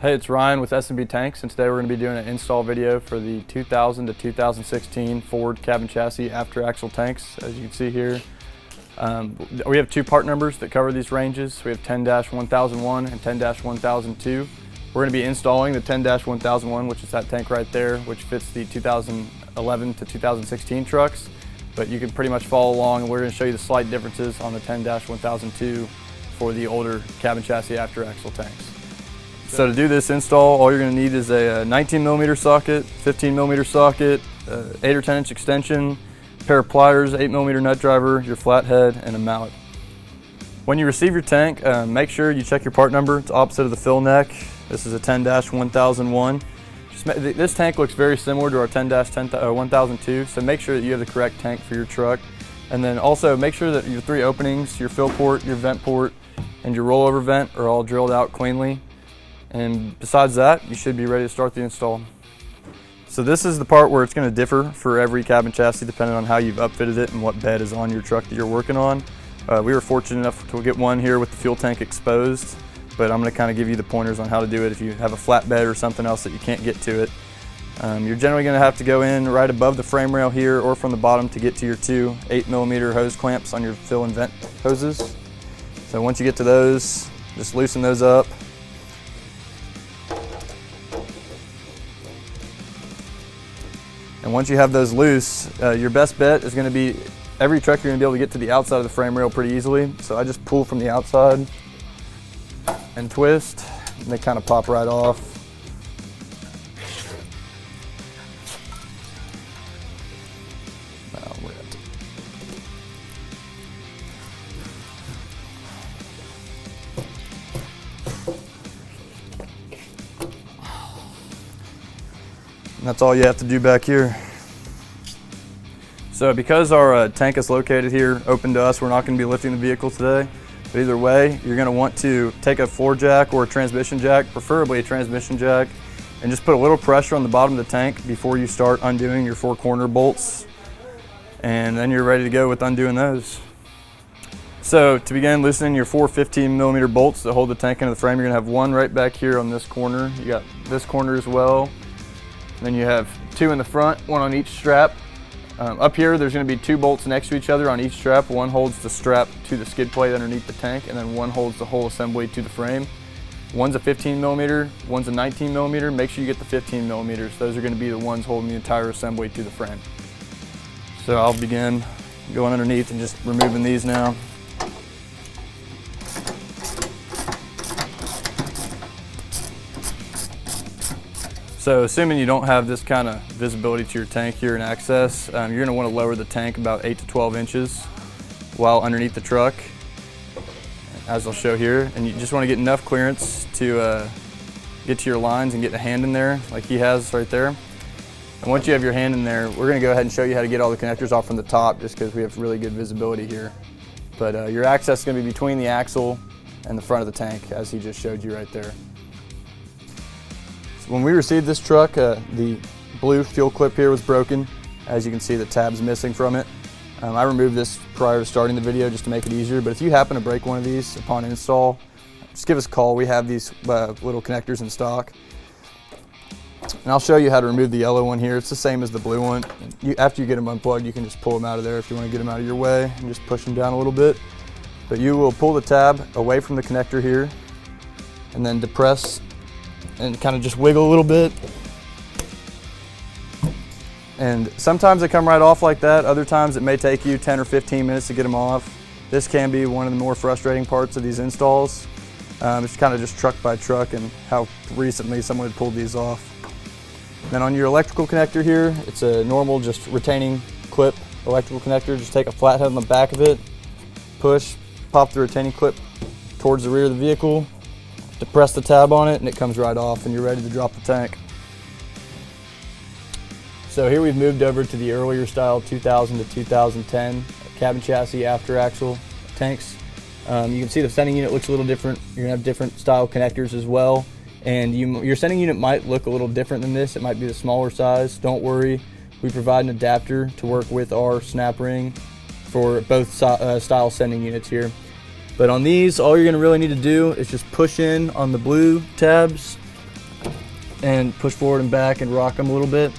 Hey, it's Ryan with S&B Tanks, and today we're going to be doing an install video for the 2000 to 2016 Ford cabin chassis after axle tanks. As you can see here, we have two part numbers that cover these ranges. We have 10-1001 and 10-1002. We're going to be installing the 10-1001, which is that tank right there, which fits the 2011 to 2016 trucks. But you can pretty much follow along, and we're going to show you the slight differences on the 10-1002 for the older cabin chassis after axle tanks. So to do this install, all you're going to need is a 19mm socket, 15mm socket, 8 or 10 inch extension, a pair of pliers, 8mm nut driver, your flathead, and a mallet. When you receive your tank, make sure you check your part number. It's opposite of the fill neck. This is a 10-1001. This tank looks very similar to our 10-1002, so make sure that you have the correct tank for your truck. And then also make sure that your 3 openings, your fill port, your vent port, and your rollover vent are all drilled out cleanly. And besides that, you should be ready to start the install. So this is the part where it's going to differ for every cabin chassis depending on how you've upfitted it and what bed is on your truck that you're working on. We were fortunate enough to get one here with the fuel tank exposed, but I'm going to kind of give you the pointers on how to do it if you have a flat bed or something else that you can't get to it. You're generally going to have to go in right above the frame rail here or from the bottom to get to your 2 8mm hose clamps on your fill and vent hoses. So once you get to those, just loosen those up. And once you have those loose, your best bet is going to be every truck you're going to be able to get to the outside of the frame rail pretty easily. So I just pull from the outside and twist, and they kind of pop right off. And that's all you have to do back here. So because our tank is located here open to us, we're not going to be lifting the vehicle today. But either way, you're going to want to take a floor jack or a transmission jack, preferably a transmission jack, and just put a little pressure on the bottom of the tank before you start undoing your 4 corner bolts. And then you're ready to go with undoing those. So to begin loosening your 4 15mm bolts that hold the tank into the frame, you're going to have one right back here on this corner. You got this corner as well. Then you have 2 in the front, 1 on each strap. Up here, there's going to be 2 bolts next to each other on each strap. One holds the strap to the skid plate underneath the tank, and then one holds the whole assembly to the frame. One's a 15mm, one's a 19mm. Make sure you get the 15mm. Those are going to be the ones holding the entire assembly to the frame. So I'll begin going underneath and just removing these now. So assuming you don't have this kind of visibility to your tank here in access, you're going to want to lower the tank about 8 to 12 inches while underneath the truck, as I'll show here. And you just want to get enough clearance to get to your lines and get a hand in there like he has right there. And once you have your hand in there, we're going to go ahead and show you how to get all the connectors off from the top just because we have really good visibility here. But your access is going to be between the axle and the front of the tank, as he just showed you right there. When we received this truck, the blue fuel clip here was broken. As you can see, the tab's missing from it. I removed this prior to starting the video just to make it easier, but if you happen to break one of these upon install, just give us a call. We have these little connectors in stock. And I'll show you how to remove the yellow one here. It's the same as the blue one. After you get them unplugged, you can just pull them out of there if you want to get them out of your way and just push them down a little bit. But you will pull the tab away from the connector here and then depress and kind of just wiggle a little bit. And sometimes they come right off like that. Other times it may take you 10 or 15 minutes to get them off. This can be one of the more frustrating parts of these installs. It's kind of just truck by truck and how recently someone had pulled these off. Then on your electrical connector here, it's a normal just retaining clip electrical connector. Just take a flathead on the back of it, push, pop the retaining clip towards the rear of the vehicle, depress the tab on it, and it comes right off and you're ready to drop the tank. So here we've moved over to the earlier style 2000 to 2010 cabin chassis after axle tanks. You can see the sending unit looks a little different. You're gonna have different style connectors as well. And your sending unit might look a little different than this. It might be the smaller size. Don't worry, we provide an adapter to work with our snap ring for both style sending units here. But on these, all you're gonna really need to do is just push in on the blue tabs and push forward and back and rock them a little bit.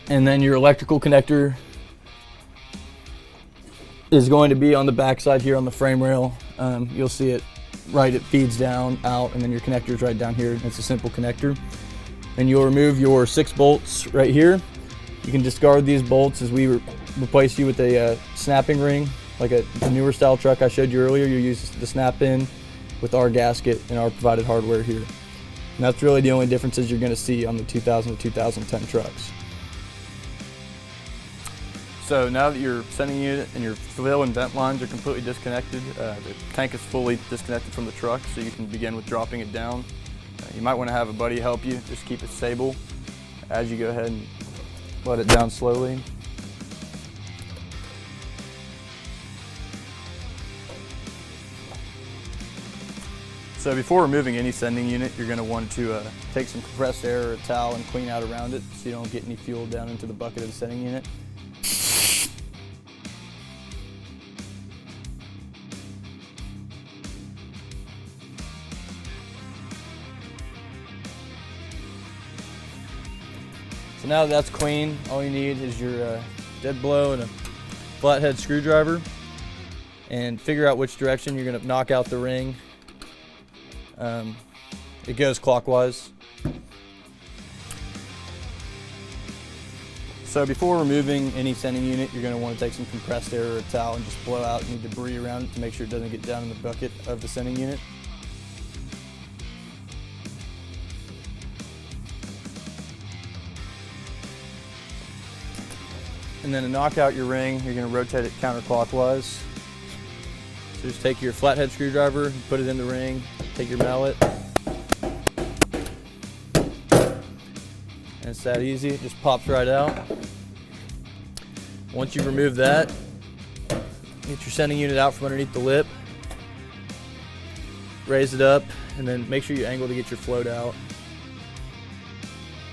And then your electrical connector is going to be on the back side here on the frame rail. You'll see it right, it feeds down, out, and then your connector is right down here. It's a simple connector. And you'll remove your 6 bolts right here. You can discard these bolts as we replace you with a snapping ring, like the newer style truck I showed you earlier. You use the snap in with our gasket and our provided hardware here. And that's really the only differences you're going to see on the 2000 to 2010 trucks. So now that your sending unit and your fill and vent lines are completely disconnected, the tank is fully disconnected from the truck, so you can begin with dropping it down. You might want to have a buddy help you, just keep it stable as you go ahead and let it down slowly. So before removing any sending unit, you're going to want to take some compressed air or a towel and clean out around it so you don't get any fuel down into the bucket of the sending unit. So now that that's clean, all you need is your dead blow and a flathead screwdriver, and figure out which direction you're going to knock out the ring. It goes clockwise. So before removing any sending unit, you're going to want to take some compressed air or a towel and just blow out any debris around it to make sure it doesn't get down in the bucket of the sending unit. And then to knock out your ring, you're going to rotate it counterclockwise. So just take your flathead screwdriver, put it in the ring, take your mallet. And it's that easy, it just pops right out. Once you remove that, get your sending unit out from underneath the lip, raise it up, and then make sure you angle to get your float out.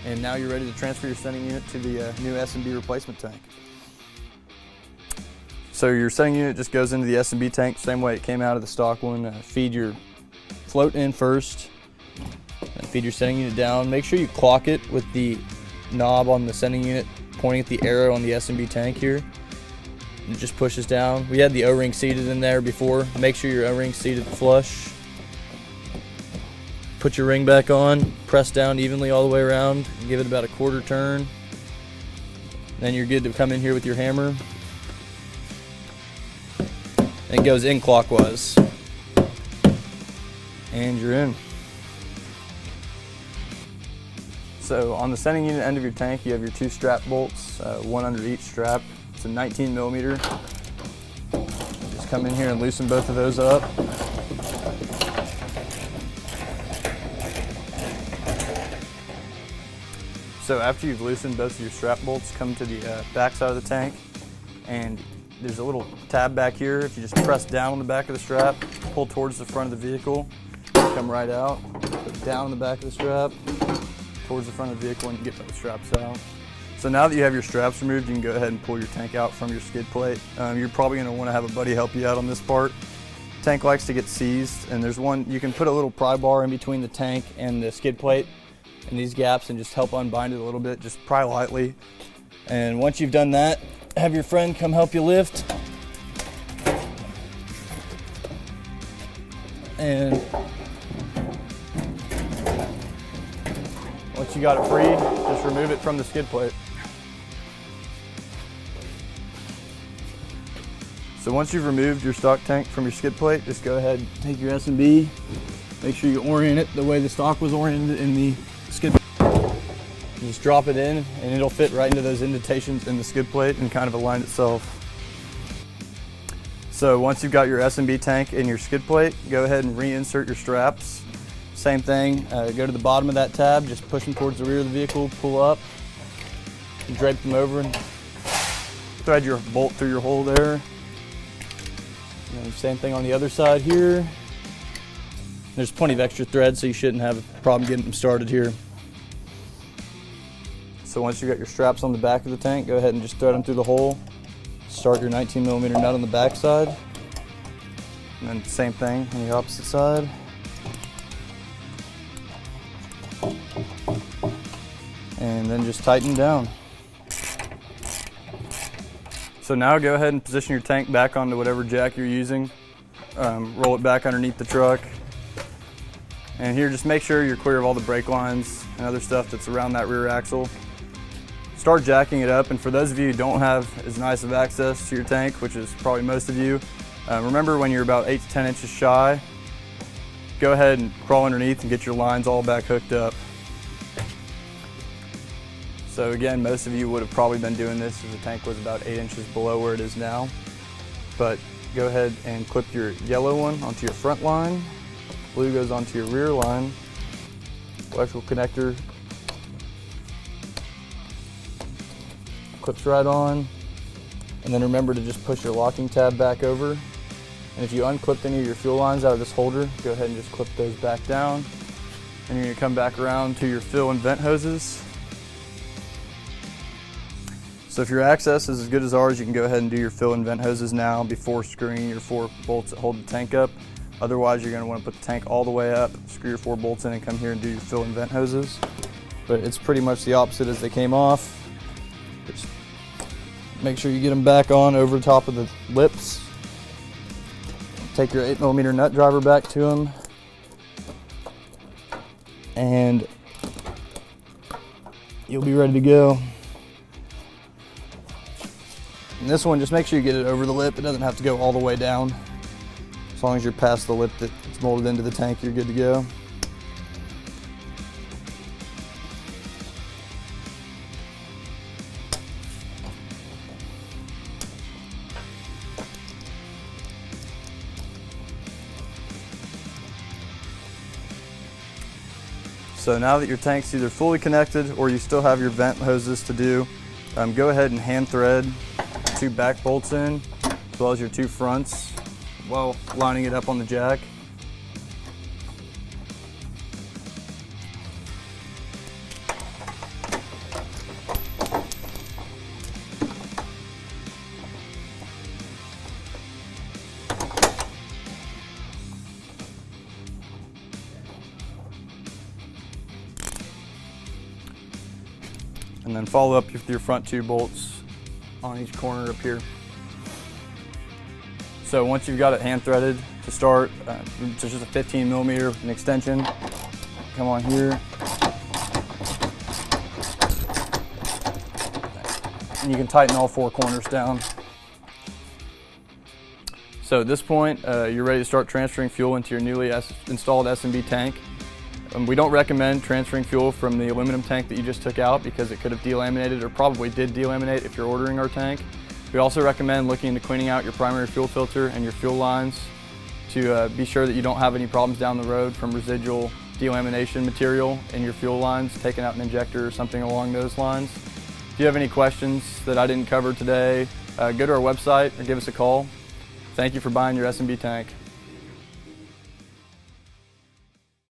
And now you're ready to transfer your sending unit to the new S&B replacement tank. So your sending unit just goes into the S&B tank, same way it came out of the stock one. Feed your float in first, and feed your sending unit down. Make sure you clock it with the knob on the sending unit pointing at the arrow on the S&B tank here. And it just pushes down. We had the O-ring seated in there before. Make sure your O-ring's seated flush. Put your ring back on, press down evenly all the way around, and give it about a quarter turn. Then you're good to come in here with your hammer. It goes in clockwise. And you're in. So on the sending unit end of your tank, you have your 2 strap bolts, one under each strap. It's a 19 millimeter. Just come in here and loosen both of those up. So after you've loosened both of your strap bolts, come to the back side of the tank, and there's a little tab back here. If you just press down on the back of the strap, pull towards the front of the vehicle, come right out, put down on the back of the strap, towards the front of the vehicle, and you get both straps out. So now that you have your straps removed, you can go ahead and pull your tank out from your skid plate. You're probably going to want to have a buddy help you out on this part. Tank likes to get seized, and there's one, you can put a little pry bar in between the tank and the skid plate in these gaps and just help unbind it a little bit, just pry lightly. And once you've done that, have your friend come help you lift. And once you got it free, just remove it from the skid plate. So once you've removed your stock tank from your skid plate, just go ahead and take your S&B. Make sure you orient it the way the stock was oriented in the skid plate. Just drop it in and it'll fit right into those indentations in the skid plate and kind of align itself. So once you've got your S&B tank in your skid plate, go ahead and reinsert your straps. Same thing, go to the bottom of that tab, just push them towards the rear of the vehicle, pull up, and drape them over and thread your bolt through your hole there. And same thing on the other side here. There's plenty of extra thread, so you shouldn't have a problem getting them started here. So once you've got your straps on the back of the tank, go ahead and just thread them through the hole. Start your 19 millimeter nut on the back side. And then same thing on the opposite side. and then just tighten down. So now go ahead and position your tank back onto whatever jack you're using. Roll it back underneath the truck. And here, just make sure you're clear of all the brake lines and other stuff that's around that rear axle. Start jacking it up, and for those of you who don't have as nice of access to your tank, which is probably most of you, remember when you're about 8 to 10 inches shy, go ahead and crawl underneath and get your lines all back hooked up. So again, most of you would have probably been doing this as the tank was about 8 inches below where it is now. But go ahead and clip your yellow one onto your front line. Blue goes onto your rear line. Electrical connector clips right on. And then remember to just push your locking tab back over. And if you unclipped any of your fuel lines out of this holder, go ahead and just clip those back down. And you're going to come back around to your fill and vent hoses. So if your access is as good as ours, you can go ahead and do your fill and vent hoses now before screwing your 4 bolts that hold the tank up. Otherwise, you're going to want to put the tank all the way up, screw your 4 bolts in, and come here and do your fill and vent hoses. But it's pretty much the opposite as they came off. Just make sure you get them back on over the top of the lips. Take your 8mm nut driver back to them. And you'll be ready to go. And this one, just make sure you get it over the lip. It doesn't have to go all the way down. As long as you're past the lip that's molded into the tank, you're good to go. So now that your tank's either fully connected or you still have your vent hoses to do, go ahead and hand thread 2 back bolts in, as well as your 2 fronts, while lining it up on the jack. And then follow up with your front 2 bolts on each corner up here. So once you've got it hand threaded to start, it's just a 15mm an extension. Come on here. And you can tighten all 4 corners down. So at this point, you're ready to start transferring fuel into your newly installed S&B tank. We don't recommend transferring fuel from the aluminum tank that you just took out because it could have delaminated, or probably did delaminate if you're ordering our tank. We also recommend looking into cleaning out your primary fuel filter and your fuel lines to be sure that you don't have any problems down the road from residual delamination material in your fuel lines, taking out an injector or something along those lines. If you have any questions that I didn't cover today, go to our website or give us a call. Thank you for buying your S&B tank.